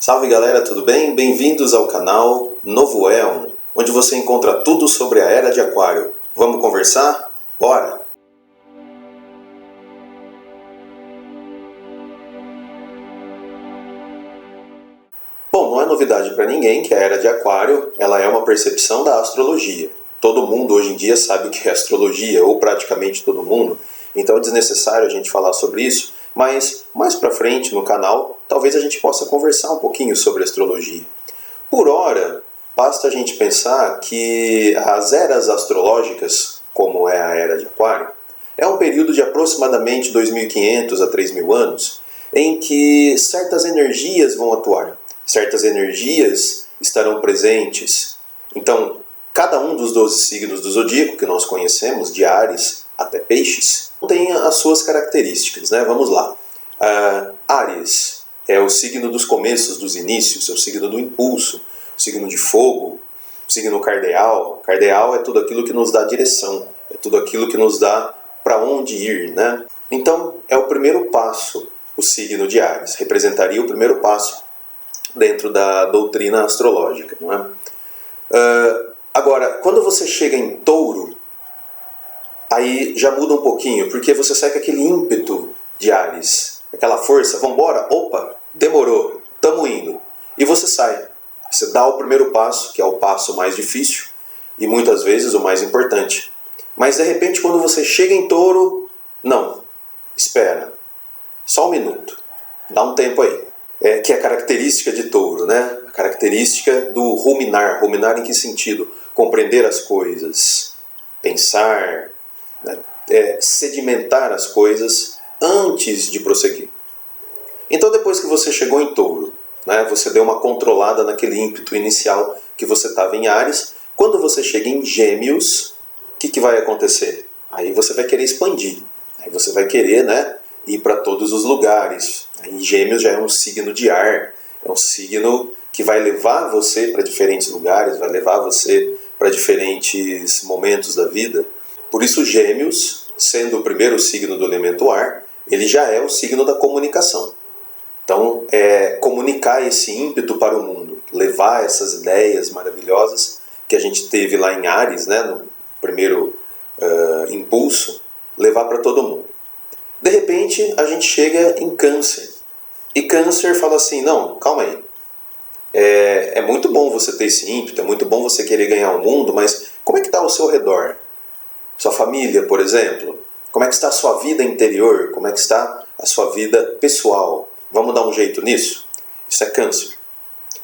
Salve galera, tudo bem? Bem-vindos ao canal Novo Éon, onde você encontra tudo sobre a Era de Aquário. Vamos conversar? Bora! Bom, não é novidade para ninguém que a Era de Aquário ela é uma percepção da astrologia. Todo mundo hoje em dia sabe o que é astrologia, ou praticamente todo mundo, então é desnecessário a gente falar sobre isso, mas mais para frente no canal talvez a gente possa conversar um pouquinho sobre astrologia. Por hora, basta a gente pensar que as eras astrológicas, como é a Era de Aquário, é um período de aproximadamente 2.500 a 3.000 anos, em que certas energias vão atuar, certas energias estarão presentes. Então, cada um dos 12 signos do zodíaco que nós conhecemos, de Áries até Peixes, tem as suas características, né? Vamos lá. Áries é o signo dos começos, dos inícios, é o signo do impulso, o signo de fogo, o signo cardeal. Cardeal é tudo aquilo que nos dá direção, é tudo aquilo que nos dá para onde ir, né? Então, é o primeiro passo, o signo de Áries, representaria o primeiro passo dentro da doutrina astrológica, não é? Agora, quando você chega em Touro, aí já muda um pouquinho, porque você sai com aquele ímpeto de Áries, aquela força, vambora, opa, demorou, tamo indo. E você sai, você dá o primeiro passo, que é o passo mais difícil, e muitas vezes o mais importante. Mas de repente quando você chega em Touro, não, espera, só um minuto, dá um tempo aí. Que é a característica de Touro, né? A característica do ruminar. Ruminar em que sentido? Compreender as coisas, pensar, né? Sedimentar as coisas antes de prosseguir. Então depois que você chegou em Touro, né, você deu uma controlada naquele ímpeto inicial que você estava em Áries. Quando você chega em Gêmeos, o que vai acontecer? Aí você vai querer expandir. Aí você vai querer, né, ir para todos os lugares. Aí Gêmeos já é um signo de ar, é um signo que vai levar você para diferentes lugares, vai levar você para diferentes momentos da vida. Por isso Gêmeos, sendo o primeiro signo do elemento ar, ele já é o signo da comunicação. Então, comunicar esse ímpeto para o mundo, levar essas ideias maravilhosas que a gente teve lá em Áries, né, no primeiro impulso, levar para todo mundo. De repente, a gente chega em Câncer. E Câncer fala assim, não, calma aí. É muito bom você ter esse ímpeto, é muito bom você querer ganhar o mundo, mas como é que está ao seu redor? Sua família, por exemplo? Como é que está a sua vida interior? Como é que está a sua vida pessoal? Vamos dar um jeito nisso? Isso é Câncer.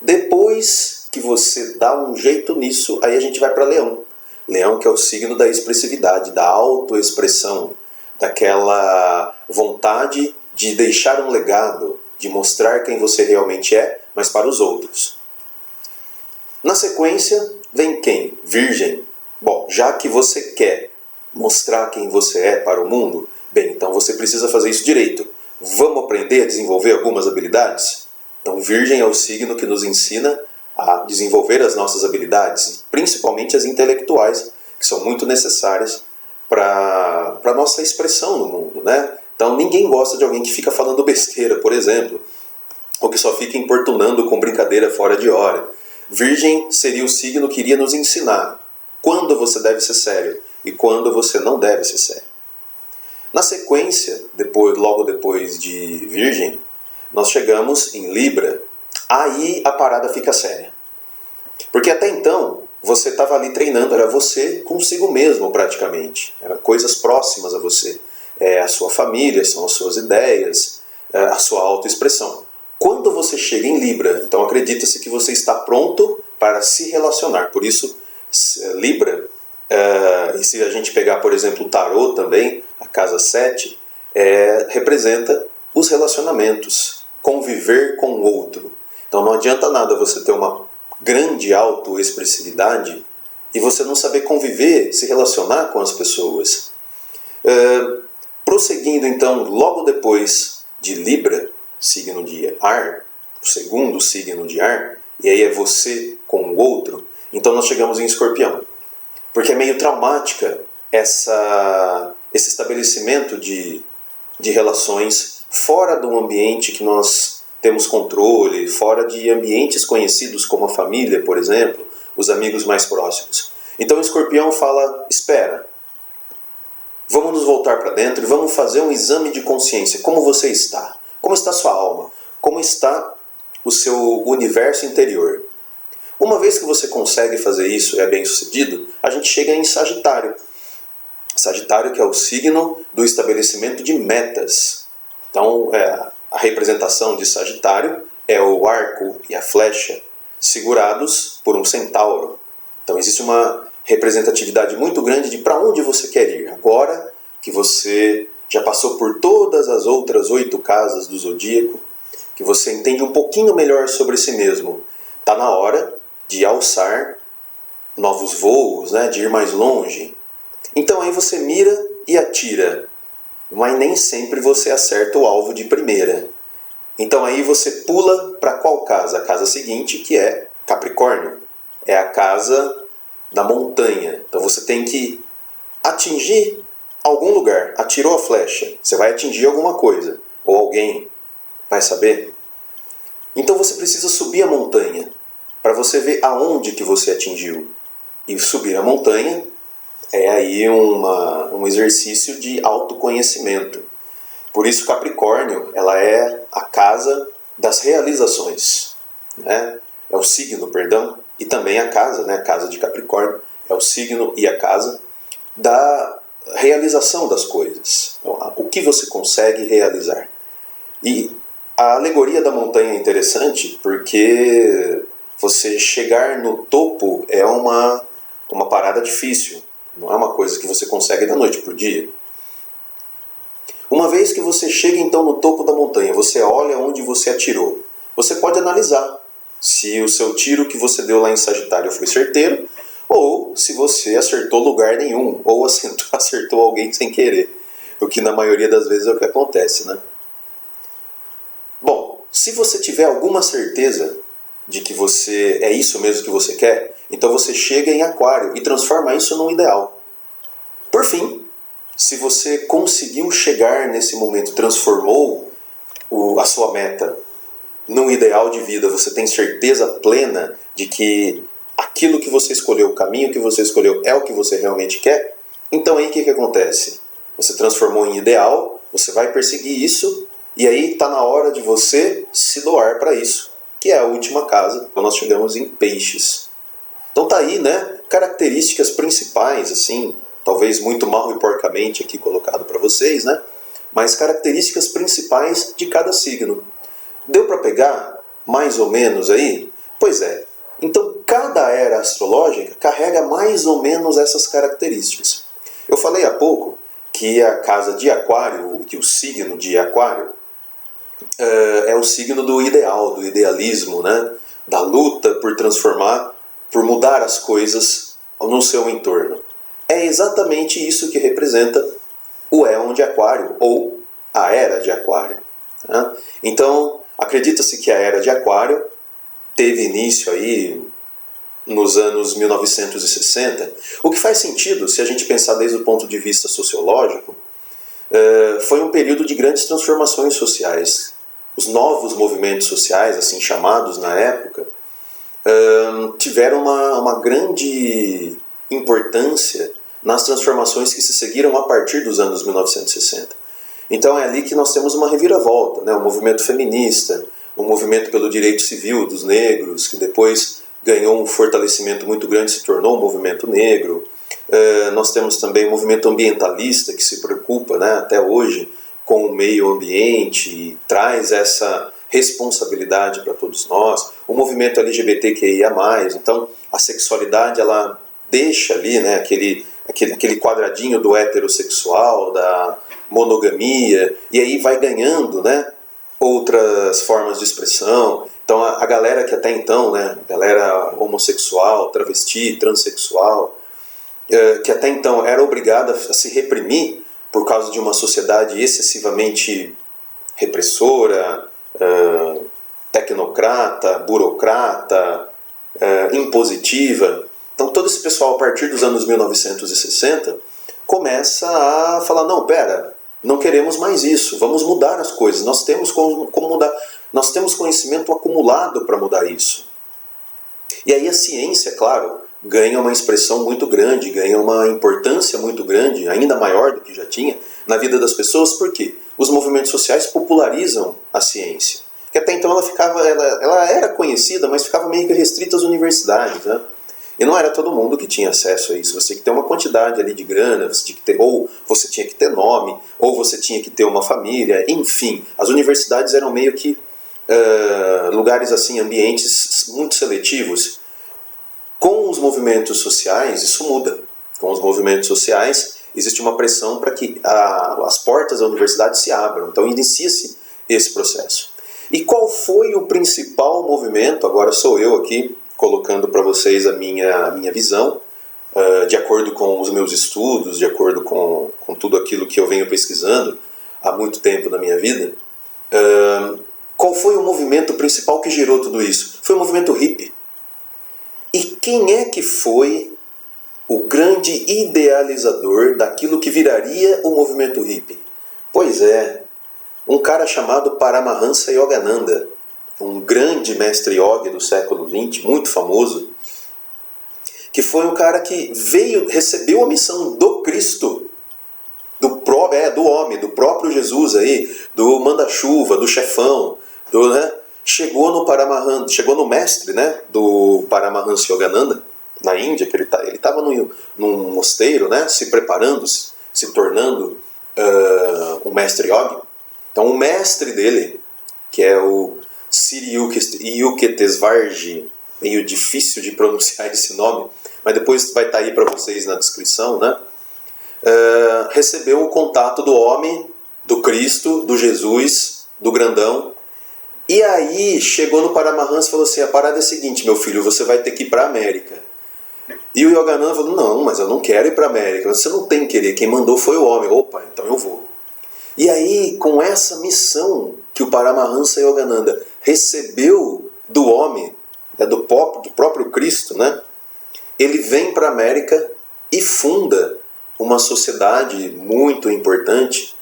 Depois que você dá um jeito nisso, aí a gente vai para Leão. Leão que é o signo da expressividade, da autoexpressão, daquela vontade de deixar um legado, de mostrar quem você realmente é, mas para os outros. Na sequência, vem quem? Virgem. Bom, já que você quer mostrar quem você é para o mundo, bem, então você precisa fazer isso direito. Vamos aprender a desenvolver algumas habilidades? Então, Virgem é o signo que nos ensina a desenvolver as nossas habilidades, principalmente as intelectuais, que são muito necessárias para a nossa expressão no mundo, né? Então ninguém gosta de alguém que fica falando besteira, por exemplo, ou que só fica importunando com brincadeira fora de hora. Virgem seria o signo que iria nos ensinar quando você deve ser sério e quando você não deve ser sério. Na sequência, logo depois de Virgem, nós chegamos em Libra. Aí a parada fica séria. Porque até então, você estava ali treinando, era você consigo mesmo praticamente. Eram coisas próximas a você. A sua família, são as suas ideias, a sua autoexpressão. Quando você chega em Libra, então acredita-se que você está pronto para se relacionar. Por isso, Libra, e se a gente pegar, por exemplo, o Tarot também, a casa 7, representa os relacionamentos, conviver com o outro. Então não adianta nada você ter uma grande autoexpressividade e você não saber conviver, se relacionar com as pessoas. Prosseguindo então, logo depois de Libra, signo de ar, o segundo signo de ar, e aí é você com o outro, então nós chegamos em Escorpião. Porque é meio traumática esse estabelecimento de relações fora do ambiente que nós temos controle, fora de ambientes conhecidos como a família, por exemplo, os amigos mais próximos. Então o escorpião fala, espera, vamos nos voltar para dentro e vamos fazer um exame de consciência. Como você está? Como está a sua alma? Como está o seu universo interior? Uma vez que você consegue fazer isso e é bem sucedido, a gente chega em Sagitário. Sagitário, que é o signo do estabelecimento de metas. Então, a representação de Sagitário é o arco e a flecha segurados por um centauro. Então existe uma representatividade muito grande de para onde você quer ir. Agora que você já passou por todas as outras 8 casas do zodíaco, que você entende um pouquinho melhor sobre si mesmo, está na hora de alçar novos voos, né, de ir mais longe. Então aí você mira e atira, mas nem sempre você acerta o alvo de primeira. Então aí você pula para qual casa? A casa seguinte, que é Capricórnio. É a casa da montanha. Então você tem que atingir algum lugar. Atirou a flecha, você vai atingir alguma coisa. Ou alguém vai saber. Então você precisa subir a montanha para você ver aonde que você atingiu. E subir a montanha é aí um exercício de autoconhecimento. Por isso Capricórnio, ela é a casa das realizações, né? É o signo, perdão, e também a casa, né? A casa de Capricórnio é o signo e a casa da realização das coisas. Então, o que você consegue realizar. E a alegoria da montanha é interessante porque você chegar no topo é uma parada difícil. Não é uma coisa que você consegue da noite para o dia. Uma vez que você chega então no topo da montanha, você olha onde você atirou. Você pode analisar se o seu tiro que você deu lá em Sagitário foi certeiro, ou se você acertou lugar nenhum, ou acertou alguém sem querer. O que na maioria das vezes é o que acontece, né? Bom, se você tiver alguma certeza de que é isso mesmo que você quer, então você chega em Aquário e transforma isso num ideal. Por fim, se você conseguiu chegar nesse momento, transformou a sua meta num ideal de vida, você tem certeza plena de que aquilo que você escolheu, o caminho que você escolheu é o que você realmente quer, então aí o que acontece? Você transformou em ideal, você vai perseguir isso, e aí está na hora de você se doar para isso, que é a última casa, quando nós chegamos em Peixes. Então tá aí, né, características principais, assim, talvez muito mal e porcamente aqui colocado para vocês, né, mas características principais de cada signo. Deu para pegar mais ou menos aí? Pois é. Então cada era astrológica carrega mais ou menos essas características. Eu falei há pouco que a casa de Aquário, que o signo de Aquário, é o signo do ideal, do idealismo, né? Da luta por transformar, por mudar as coisas no seu entorno. É exatamente isso que representa o éon de Aquário, ou a era de Aquário. Né? Então, acredita-se que a era de Aquário teve início aí nos anos 1960, o que faz sentido se a gente pensar desde o ponto de vista sociológico. Foi um período de grandes transformações sociais. Os novos movimentos sociais, assim chamados na época, tiveram uma grande importância nas transformações que se seguiram a partir dos anos 1960. Então é ali que nós temos uma reviravolta, né? O movimento feminista, o movimento pelo direito civil dos negros, que depois ganhou um fortalecimento muito grande, se tornou um movimento negro. Nós temos também o movimento ambientalista, que se preocupa, né, até hoje com o meio ambiente e traz essa responsabilidade para todos nós. O movimento LGBTQIA+, então a sexualidade ela deixa ali, né, aquele quadradinho do heterossexual, da monogamia, e aí vai ganhando, né, outras formas de expressão. Então a galera que até então, né, galera homossexual, travesti, transexual, que até então era obrigada a se reprimir por causa de uma sociedade excessivamente repressora, tecnocrata, burocrata, impositiva. Então todo esse pessoal, a partir dos anos 1960, começa a falar, não, pera, não queremos mais isso, vamos mudar as coisas, nós temos como mudar, nós temos conhecimento acumulado para mudar isso. E aí a ciência, claro, ganha uma expressão muito grande, ganha uma importância muito grande, ainda maior do que já tinha, na vida das pessoas, porque os movimentos sociais popularizam a ciência. Que até então ela era conhecida, mas ficava meio que restrita às universidades, né? E não era todo mundo que tinha acesso a isso. Você tinha que ter uma quantidade ali de grana, você tinha que ter, ou você tinha que ter nome, ou você tinha que ter uma família, enfim. As universidades eram meio que lugares assim, ambientes muito seletivos. Com os movimentos sociais, isso muda. Com os movimentos sociais, existe uma pressão para que as portas da universidade se abram. Então inicia-se esse processo. E qual foi o principal movimento? Agora sou eu aqui colocando para vocês a minha visão, de acordo com os meus estudos, de acordo com tudo aquilo que eu venho pesquisando há muito tempo na minha vida. Qual foi o movimento principal que gerou tudo isso? Foi o movimento hippie. E quem é que foi o grande idealizador daquilo que viraria o movimento hippie? Pois é, um cara chamado Paramahansa Yogananda, um grande mestre yogi do século XX, muito famoso, que foi um cara que recebeu a missão do Cristo, do homem, do próprio Jesus aí, do manda-chuva, do chefão, chegou no mestre, né, do Paramahansa Yogananda, na Índia, que ele estava num mosteiro, né, se preparando, se tornando um mestre yogi. Então o mestre dele, que é o Sri Yukteswarji, meio difícil de pronunciar esse nome, mas depois vai estar aí para vocês na descrição, né? Recebeu o contato do homem, do Cristo, do Jesus, do grandão, e aí chegou no Paramahansa e falou assim: a parada é a seguinte, meu filho, você vai ter que ir para a América. E o Yogananda falou: não, mas eu não quero ir para a América. Você não tem que querer, quem mandou foi o homem. Opa, então eu vou. E aí, com essa missão que o Paramahansa Yogananda recebeu do homem, do próprio Cristo, né? Ele vem para a América e funda uma sociedade muito importante,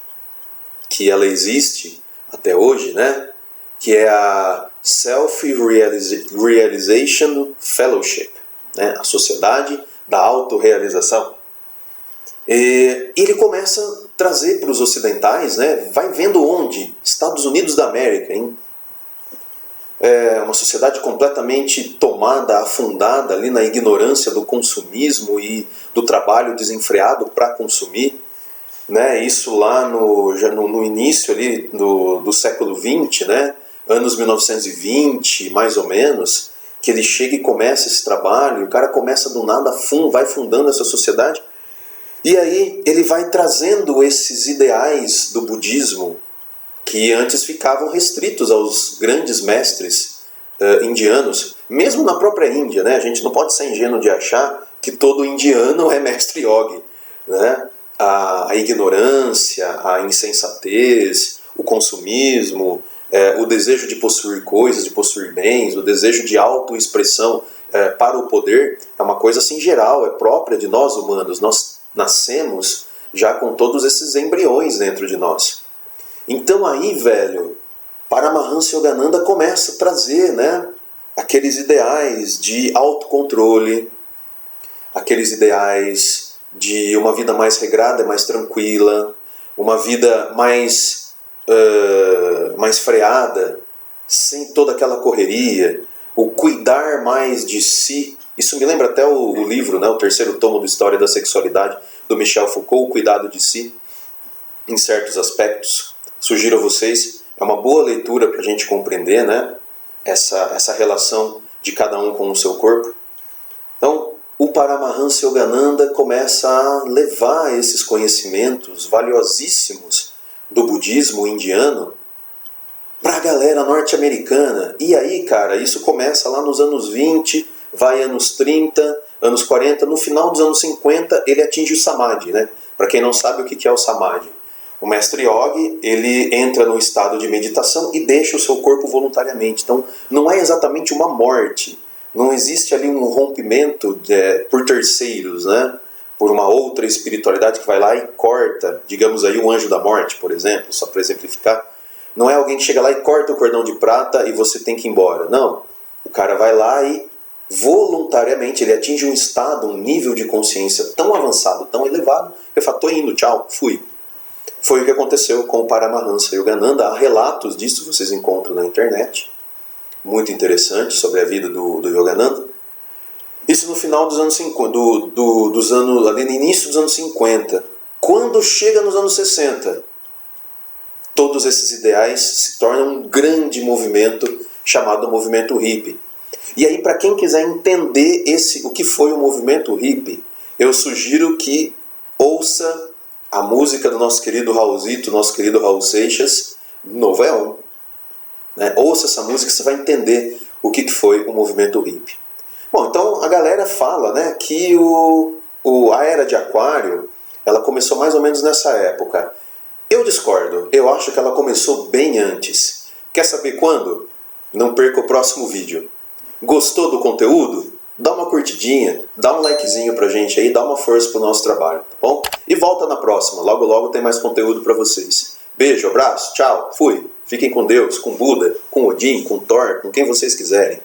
que ela existe até hoje, né? Que é a Self-Realization Fellowship, né? A Sociedade da Autorrealização. E ele começa a trazer para os ocidentais, né? Vai vendo onde? Estados Unidos da América, hein? É uma sociedade completamente tomada, afundada ali na ignorância do consumismo e do trabalho desenfreado para consumir, né? Isso lá no início ali do século XX, né? Anos 1920, mais ou menos, que ele chega e começa esse trabalho, e o cara começa do nada, vai fundando essa sociedade. E aí ele vai trazendo esses ideais do budismo que antes ficavam restritos aos grandes mestres indianos, mesmo na própria Índia, né? A gente não pode ser ingênuo de achar que todo indiano é mestre yogi, né? A ignorância, a insensatez, o consumismo, o desejo de possuir coisas, de possuir bens, o desejo de autoexpressão para o poder é uma coisa assim geral, é própria de nós humanos. Nós nascemos já com todos esses embriões dentro de nós. Então aí, velho, Paramahansa Yogananda começa a trazer, né, aqueles ideais de autocontrole, aqueles ideais de uma vida mais regrada, mais tranquila, uma vida mais freada, sem toda aquela correria, o cuidar mais de si. Isso me lembra até o livro, né, o terceiro tomo do História da Sexualidade, do Michel Foucault, o cuidado de si, em certos aspectos. Sugiro a vocês, é uma boa leitura para a gente compreender, né, essa relação de cada um com o seu corpo. Então, o Paramahansa Yogananda começa a levar esses conhecimentos valiosíssimos do budismo indiano para a galera norte-americana. E aí, cara, isso começa lá nos anos 20, vai anos 30, anos 40, no final dos anos 50 ele atinge o Samadhi, né? Para quem não sabe o que é o Samadhi. O mestre yogi, ele entra no estado de meditação e deixa o seu corpo voluntariamente. Então, não é exatamente uma morte. Não existe ali um rompimento por terceiros, né? por uma outra espiritualidade que vai lá e corta, digamos aí o anjo da morte, por exemplo, só para exemplificar. Não é alguém que chega lá e corta o cordão de prata e você tem que ir embora. Não. O cara vai lá e voluntariamente ele atinge um estado, um nível de consciência tão avançado, tão elevado, que ele fala, tô indo, tchau, fui. Foi o que aconteceu com o Paramahansa Yogananda. Há relatos disso, vocês encontram na internet. Muito interessante sobre a vida do Yogananda. Isso no final dos anos 50, ali no início dos anos 50. Quando chega nos anos 60, todos esses ideais se tornam um grande movimento chamado movimento hippie. E aí, para quem quiser entender o que foi o movimento hippie, eu sugiro que ouça a música do nosso querido Raulzito, nosso querido Raul Seixas, Novo é On. Ouça essa música, você vai entender o que foi o movimento hippie. Bom, então a galera fala, que a era de Aquário ela começou mais ou menos nessa época. Eu discordo, eu acho que ela começou bem antes. Quer saber quando? Não perca o próximo vídeo. Gostou do conteúdo? Dá uma curtidinha, dá um likezinho pra gente aí, dá uma força pro nosso trabalho, tá bom? E volta na próxima, logo logo tem mais conteúdo pra vocês. Beijo, abraço, tchau, fui. Fiquem com Deus, com Buda, com Odin, com Thor, com quem vocês quiserem.